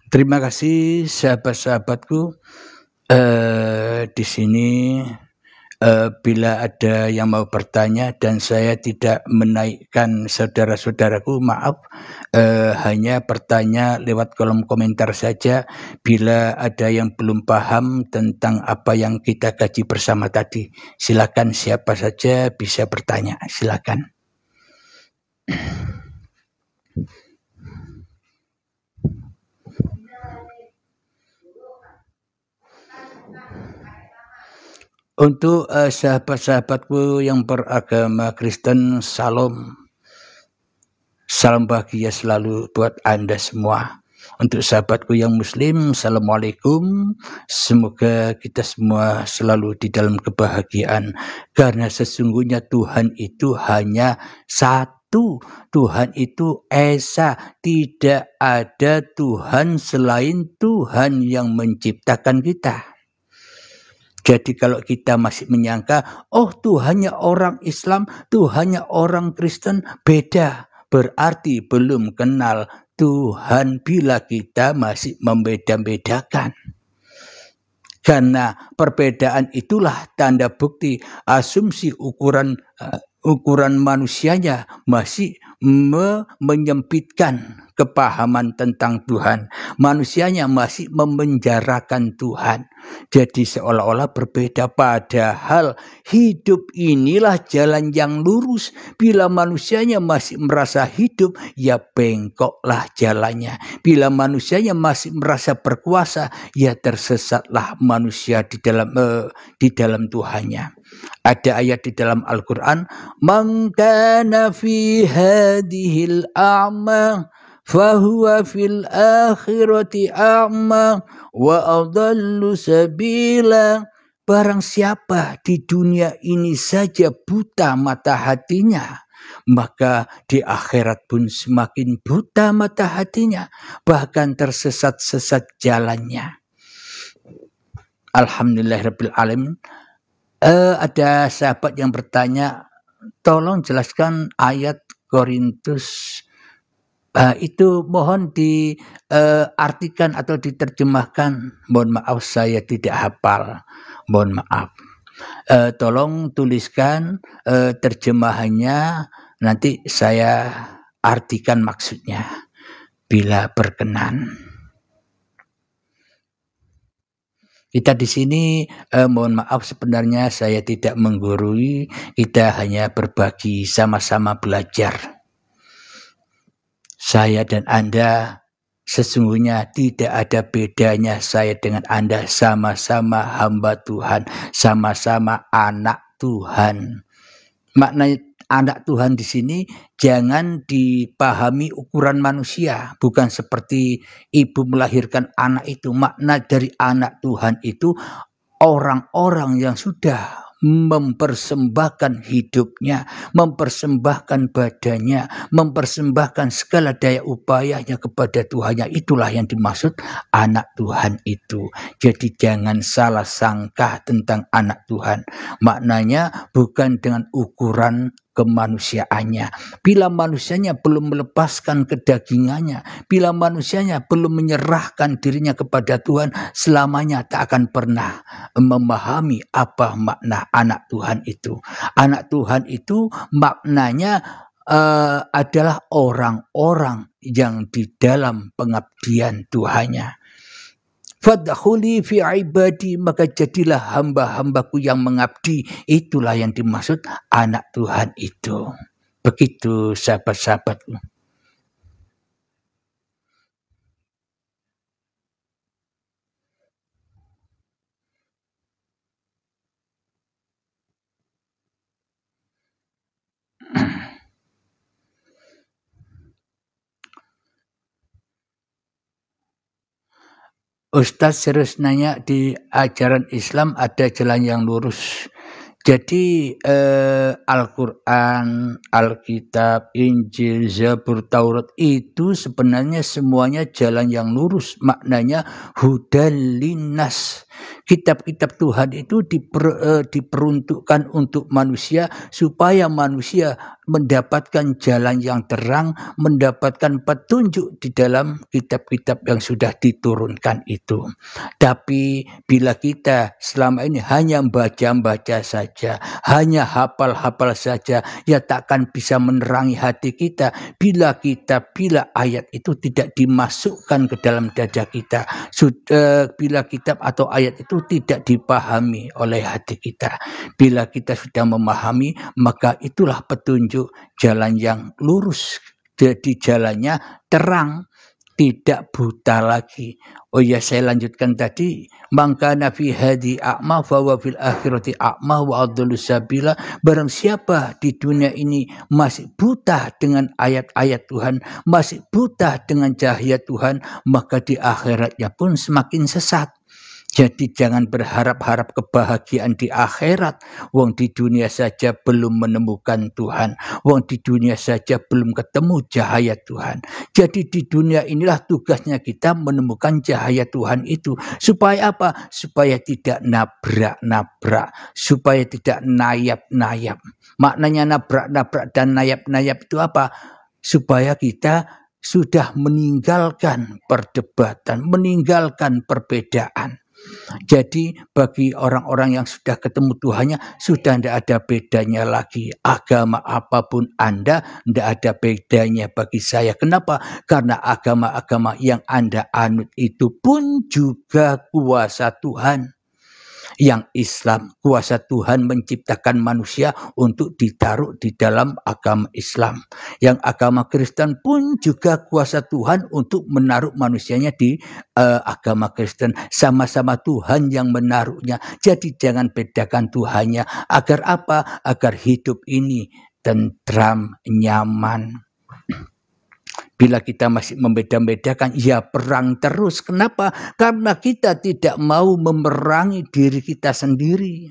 Terima kasih sahabat-sahabatku. Di sini bila ada yang mau bertanya dan saya tidak menaikkan saudara-saudaraku, maaf, hanya bertanya lewat kolom komentar saja bila ada yang belum paham tentang apa yang kita kaji bersama tadi. Silakan, siapa saja bisa bertanya, silakan. Untuk sahabat-sahabatku yang beragama Kristen, salam bahagia selalu buat Anda semua. Untuk sahabatku yang Muslim, assalamualaikum. Semoga kita semua selalu di dalam kebahagiaan, karena sesungguhnya Tuhan itu hanya satu. Tuhan itu esa, tidak ada Tuhan selain Tuhan yang menciptakan kita. Jadi kalau kita masih menyangka, oh Tuhannya orang Islam, Tuhannya orang Kristen, beda. Berarti belum kenal Tuhan bila kita masih membeda-bedakan. Karena perbedaan itulah tanda bukti asumsi ukuran manusianya masih menyempitkan kepahaman tentang Tuhan. Manusianya masih memenjarakan Tuhan. Jadi seolah-olah berbeda, padahal hidup inilah jalan yang lurus. Bila manusianya masih merasa hidup, ya bengkoklah jalannya. Bila manusianya masih merasa berkuasa, ya tersesatlah manusia di dalam Tuhannya. Ada ayat di dalam Al-Quran, "Man kana fi hadhil a'ma fahuwa fil akhirati a'ma wa adallu sabila." Barang siapa di dunia ini saja buta mata hatinya, maka di akhirat pun semakin buta mata hatinya, bahkan tersesat-sesat jalannya. Alhamdulillahirabbil alamin. Ada sahabat yang bertanya, tolong jelaskan ayat Korintus. Itu mohon diartikan atau diterjemahkan. Mohon maaf, saya tidak hafal. Mohon maaf. Tolong tuliskan terjemahannya, nanti saya artikan maksudnya bila berkenan. Kita di sini mohon maaf, sebenarnya saya tidak menggurui, kita hanya berbagi, sama-sama belajar. Saya dan Anda sesungguhnya tidak ada bedanya, saya dengan Anda sama-sama hamba Tuhan, sama-sama anak Tuhan. Makna anak Tuhan di sini jangan dipahami ukuran manusia, bukan seperti ibu melahirkan anak itu. Makna dari anak Tuhan itu orang-orang yang sudah mempersembahkan hidupnya, mempersembahkan badannya, mempersembahkan segala daya upayanya kepada Tuhannya. Itulah yang dimaksud anak Tuhan itu. Jadi jangan salah sangka tentang anak Tuhan. Maknanya bukan dengan ukuran kemanusiaannya. Bila manusianya belum melepaskan kedagingannya, bila manusianya belum menyerahkan dirinya kepada Tuhan, selamanya tak akan pernah memahami apa makna anak Tuhan itu. Anak Tuhan itu maknanya adalah orang-orang yang di dalam pengabdian Tuhannya. Fadkhuli fi ibadi, maka jadilah hamba-hambaku yang mengabdi. Itulah yang dimaksud anak Tuhan itu. Begitu sahabat-sahabatku. Ustadz serius nanya, di ajaran Islam ada jalan yang lurus. Jadi Al-Quran, Alkitab, Injil, Zabur, Taurat itu sebenarnya semuanya jalan yang lurus. Maknanya hudal linnas. Kitab-kitab Tuhan itu diperuntukkan untuk manusia supaya manusia mendapatkan jalan yang terang, mendapatkan petunjuk di dalam kitab-kitab yang sudah diturunkan itu. Tapi bila kita selama ini hanya baca-baca saja, hanya hafal-hafal saja, ya takkan bisa menerangi hati kita bila ayat itu tidak dimasukkan ke dalam dada kita, bila kitab atau ayat itu tidak dipahami oleh hati kita. Bila kita sudah memahami, maka itulah petunjuk jalan yang lurus, jadi jalannya terang, tidak buta lagi. Oh ya, saya lanjutkan tadi, maka nafi hadi a'ma fa wa fil akhirati a'ma wa adallu sabila. Barang siapa di dunia ini masih buta dengan ayat-ayat Tuhan, masih buta dengan cahaya Tuhan, maka di akhiratnya pun semakin sesat. Jadi jangan berharap-harap kebahagiaan di akhirat. Wong di dunia saja belum menemukan Tuhan. Wong di dunia saja belum ketemu cahaya Tuhan. Jadi di dunia inilah tugasnya kita menemukan cahaya Tuhan itu. Supaya apa? Supaya tidak nabrak-nabrak. Supaya tidak nayap-nayap. Maknanya nabrak-nabrak dan nayap-nayap itu apa? Supaya kita sudah meninggalkan perdebatan, meninggalkan perbedaan. Jadi bagi orang-orang yang sudah ketemu Tuhannya, sudah tidak ada bedanya lagi. Agama apapun Anda, tidak ada bedanya bagi saya. Kenapa? Karena agama-agama yang Anda anut itu pun juga kuasa Tuhan. Yang Islam, kuasa Tuhan menciptakan manusia untuk ditaruh di dalam agama Islam. Yang agama Kristen pun juga kuasa Tuhan untuk menaruh manusianya di agama Kristen. Sama-sama Tuhan yang menaruhnya. Jadi jangan bedakan Tuhannya. Agar apa? Agar hidup ini tentram, nyaman. Bila kita masih membeda-bedakan, ya perang terus. Kenapa? Karena kita tidak mau memerangi diri kita sendiri.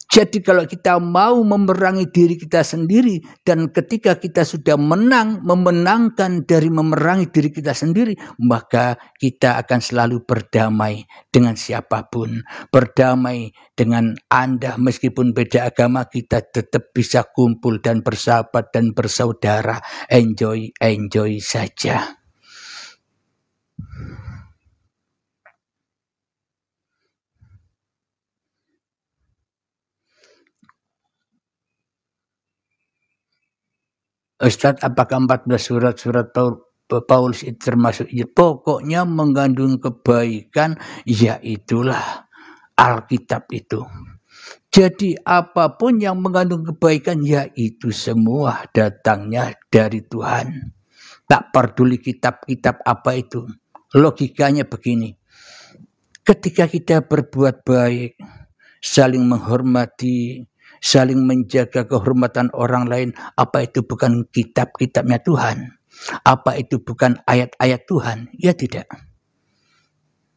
Jadi kalau kita mau memerangi diri kita sendiri, dan ketika kita sudah memenangkan dari memerangi diri kita sendiri, maka kita akan selalu berdamai dengan siapapun. Berdamai dengan Anda, meskipun beda agama, kita tetap bisa kumpul dan bersahabat dan bersaudara. Enjoy saja. Ustadz, apakah 14 surat-surat Paulus itu termasuk? Ya, pokoknya mengandung kebaikan, ya itulah Alkitab itu. Jadi apapun yang mengandung kebaikan, ya itu semua datangnya dari Tuhan. Tak peduli kitab-kitab apa itu. Logikanya begini. Ketika kita berbuat baik, saling menghormati, saling menjaga kehormatan orang lain, apa itu bukan kitab-kitabnya Tuhan? Apa itu bukan ayat-ayat Tuhan? Ya tidak.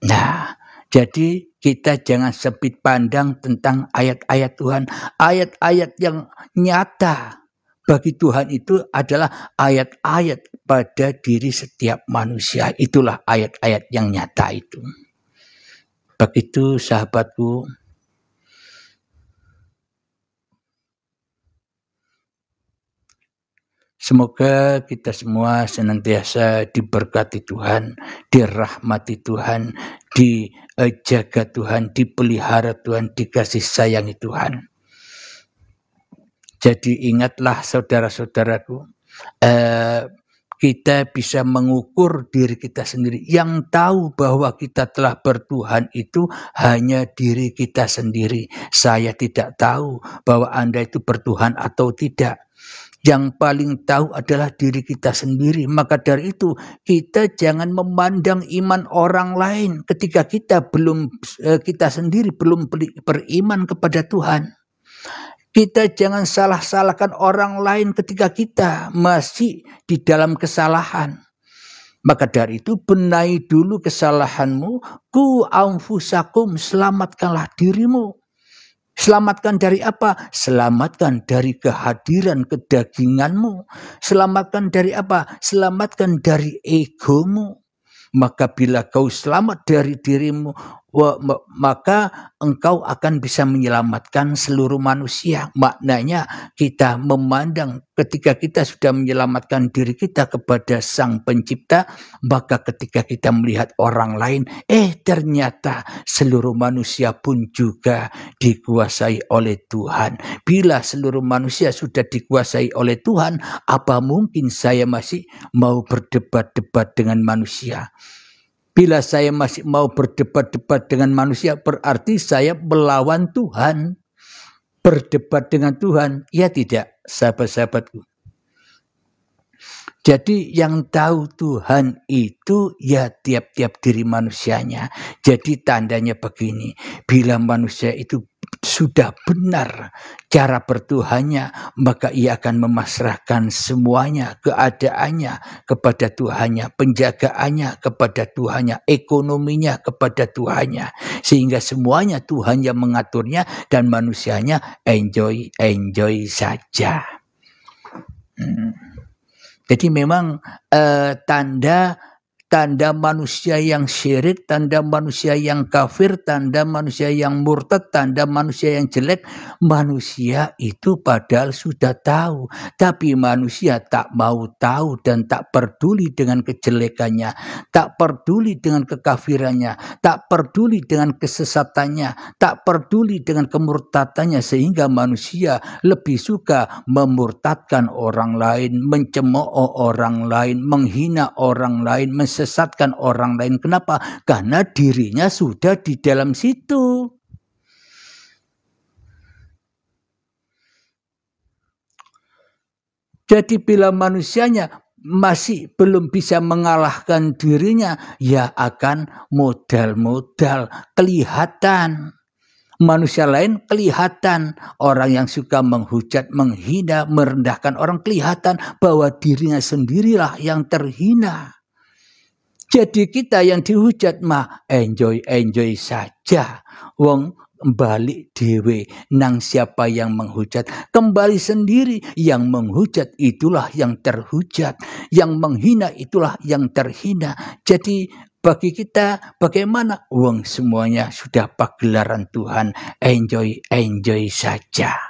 Nah, jadi kita jangan sempit pandang tentang ayat-ayat Tuhan. Ayat-ayat yang nyata bagi Tuhan itu adalah ayat-ayat pada diri setiap manusia. Itulah ayat-ayat yang nyata itu. Begitu sahabatku. Semoga kita semua senantiasa diberkati Tuhan, dirahmati Tuhan, dijaga Tuhan, dipelihara Tuhan, dikasih sayangi Tuhan. Jadi ingatlah saudara-saudaraku, kita bisa mengukur diri kita sendiri. Yang tahu bahwa kita telah bertuhan itu hanya diri kita sendiri. Saya tidak tahu bahwa Anda itu bertuhan atau tidak. Yang paling tahu adalah diri kita sendiri. Maka dari itu kita jangan memandang iman orang lain ketika kita sendiri belum beriman kepada Tuhan. Kita jangan salah-salahkan orang lain ketika kita masih di dalam kesalahan. Maka dari itu benahi dulu kesalahanmu, ku anfusakum, selamatkanlah dirimu. Selamatkan dari apa? Selamatkan dari kehadiran kedaginganmu. Selamatkan dari apa? Selamatkan dari egomu. Maka bila kau selamat dari dirimu, maka engkau akan bisa menyelamatkan seluruh manusia. Maknanya kita memandang ketika kita sudah menyelamatkan diri kita kepada Sang Pencipta, maka ketika kita melihat orang lain, ternyata seluruh manusia pun juga dikuasai oleh Tuhan. Bila seluruh manusia sudah dikuasai oleh Tuhan, apa mungkin saya masih mau berdebat-debat dengan manusia? Bila saya masih mau berdebat-debat dengan manusia, berarti saya melawan Tuhan. Berdebat dengan Tuhan, ya tidak, sahabat-sahabatku. Jadi yang tahu Tuhan itu ya tiap-tiap diri manusianya. Jadi tandanya begini, bila manusia itu sudah benar cara bertuhannya, maka ia akan memasrahkan semuanya, keadaannya kepada Tuhannya, penjagaannya kepada Tuhannya, ekonominya kepada Tuhannya, sehingga semuanya Tuhan yang mengaturnya dan manusianya enjoy saja. Jadi memang tanda manusia yang syirik, tanda manusia yang kafir, tanda manusia yang murtad, tanda manusia yang jelek, manusia itu padahal sudah tahu, tapi manusia tak mau tahu dan tak peduli dengan kejelekannya, tak peduli dengan kekafirannya, tak peduli dengan kesesatannya, tak peduli dengan kemurtadannya, sehingga manusia lebih suka memurtadkan orang lain, mencemooh orang lain, menghina orang lain, sesatkan orang lain. Kenapa? Karena dirinya sudah di dalam situ. Jadi bila manusianya masih belum bisa mengalahkan dirinya, ya akan modal-modal kelihatan. Manusia lain kelihatan, orang yang suka menghujat, menghina, merendahkan orang kelihatan bahwa dirinya sendirilah yang terhina. Jadi kita yang dihujat mah enjoy saja. Wong balik dewe nang siapa yang menghujat, kembali sendiri. Yang menghujat itulah yang terhujat, yang menghina itulah yang terhina. Jadi bagi kita bagaimana? Wong semuanya sudah pagelaran Tuhan, enjoy saja.